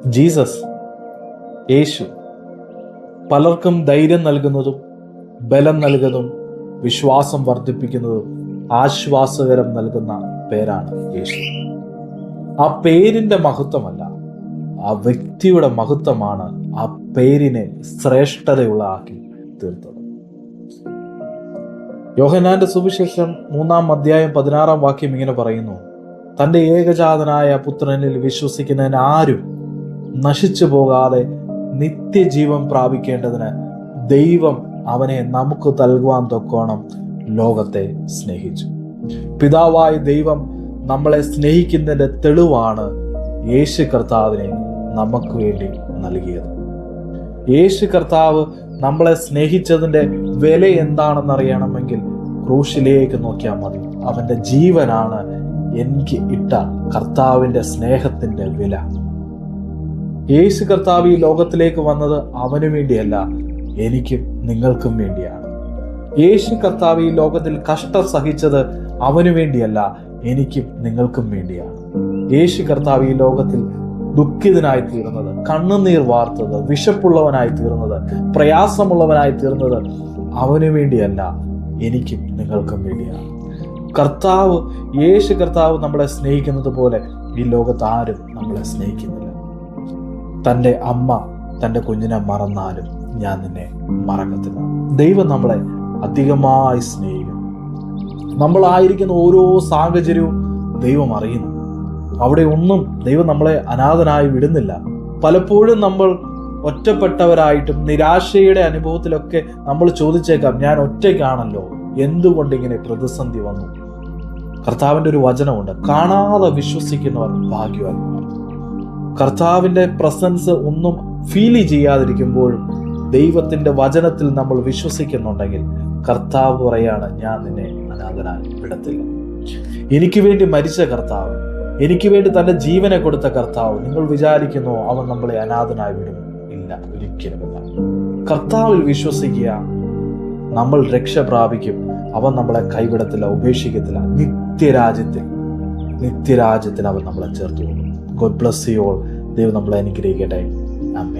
Jesus, യേശു പലർക്കും ധൈര്യം നൽകുന്നതും ബലം നൽകുന്നതും വിശ്വാസം വർദ്ധിപ്പിക്കുന്നതും ആശ്വാസകരം നൽകുന്ന പേരാണ് യേശു. ആ പേരിന്റെ മഹത്വമല്ല, ആ വ്യക്തിയുടെ മഹത്വമാണ് ആ പേരിനെ ശ്രേഷ്ഠതയുള്ള ആക്കി തീർത്തത്. യോഹന്നാന്റെ സുവിശേഷം 3:16 ഇങ്ങനെ പറയുന്നു: തന്റെ ഏകജാതനായ പുത്രനിൽ വിശ്വസിക്കുന്നതിന് ആരും നശിച്ചു പോകാതെ നിത്യജീവൻ പ്രാപിക്കേണ്ടതിന് ദൈവം അവനെ നമുക്ക് നൽകുവാൻ തൊക്കോണം ലോകത്തെ സ്നേഹിച്ചു. പിതാവായ ദൈവം നമ്മളെ സ്നേഹിക്കുന്നതിന്റെ തെളിവാണ് യേശു കർത്താവിനെ നമുക്ക് വേണ്ടി നൽകിയത്. യേശു കർത്താവ് നമ്മളെ സ്നേഹിച്ചതിന്റെ വില എന്താണെന്നറിയണമെങ്കിൽ ക്രൂശിലേക്ക് നോക്കിയാൽ മതി. അവന്റെ ജീവനാണ് എനിക്ക് ഇട്ട കർത്താവിന്റെ സ്നേഹത്തിന്റെ വില. യേശു കർത്താവ് ഈ ലോകത്തിലേക്ക് വന്നത് അവന് വേണ്ടിയല്ല, എനിക്കും നിങ്ങൾക്കും വേണ്ടിയാണ്. യേശു കർത്താവ് ഈ ലോകത്തിൽ കഷ്ടം സഹിച്ചത് അവന് വേണ്ടിയല്ല, എനിക്കും നിങ്ങൾക്കും വേണ്ടിയാണ്. യേശു കർത്താവ് ഈ ലോകത്തിൽ ദുഃഖിതനായി തീർന്നത്, കണ്ണുനീർ വാർത്തത്, വിശപ്പുള്ളവനായി തീർന്നത്, പ്രയാസമുള്ളവനായി തീർന്നത് അവന് വേണ്ടിയല്ല, എനിക്കും നിങ്ങൾക്കും വേണ്ടിയാണ്. യേശു കർത്താവ് നമ്മളെ സ്നേഹിക്കുന്നത് പോലെ ഈ ലോകത്ത് ആരും നമ്മളെ സ്നേഹിക്കുന്നില്ല. തൻ്റെ അമ്മ തൻ്റെ കുഞ്ഞിനെ മറന്നാലും ഞാൻ നിന്നെ മറക്കത്തില്ല. ദൈവം നമ്മളെ അധികമായി സ്നേഹിക്കുന്നു. നമ്മളായിരിക്കുന്ന ഓരോ സാഹചര്യവും ദൈവം അറിയുന്നു. അവിടെ ഒന്നും ദൈവം നമ്മളെ അനാഥനായി വിടുന്നില്ല. പലപ്പോഴും നമ്മൾ ഒറ്റപ്പെട്ടവരായിട്ടും നിരാശയുടെ അനുഭവത്തിലൊക്കെ നമ്മൾ ചോദിച്ചേക്കാം, ഞാൻ ഒറ്റയ്ക്കാണല്ലോ, എന്തുകൊണ്ടിങ്ങനെ പ്രതിസന്ധി വന്നു? കർത്താവിൻ്റെ ഒരു വചനമുണ്ട്: കാണാതെ വിശ്വസിക്കുന്നവർ ഭാഗ്യവാന്മാർ. കർത്താവിൻ്റെ പ്രസൻസ് ഒന്നും ഫീൽ ചെയ്യാതിരിക്കുമ്പോഴും ദൈവത്തിൻ്റെ വചനത്തിൽ നമ്മൾ വിശ്വസിക്കുന്നുണ്ടെങ്കിൽ കർത്താവ് പറയാണ്, ഞാൻ നിന്നെ അനാഥനായി വിടത്തില്ല. എനിക്ക് വേണ്ടി മരിച്ച കർത്താവ്, എനിക്ക് വേണ്ടി തൻ്റെ ജീവനെ കൊടുത്ത കർത്താവ്, നിങ്ങൾ വിചാരിക്കുന്നോ അവൻ നമ്മളെ അനാഥനായി വിടും? ഇല്ല, ഒരിക്കലുമില്ല. കർത്താവിൽ വിശ്വസിക്കുക, നമ്മൾ രക്ഷ പ്രാപിക്കും. അവൻ നമ്മളെ കൈവിടത്തില്ല, ഉപേക്ഷിക്കത്തില്ല. നിത്യരാജ്യത്തിൽ അവൻ നമ്മളെ ചേർത്ത് കൊള്ളും. God bless you all. ദൈവം നമ്മളെ അനുഗ്രഹിക്കട്ടെ. ആമേൻ.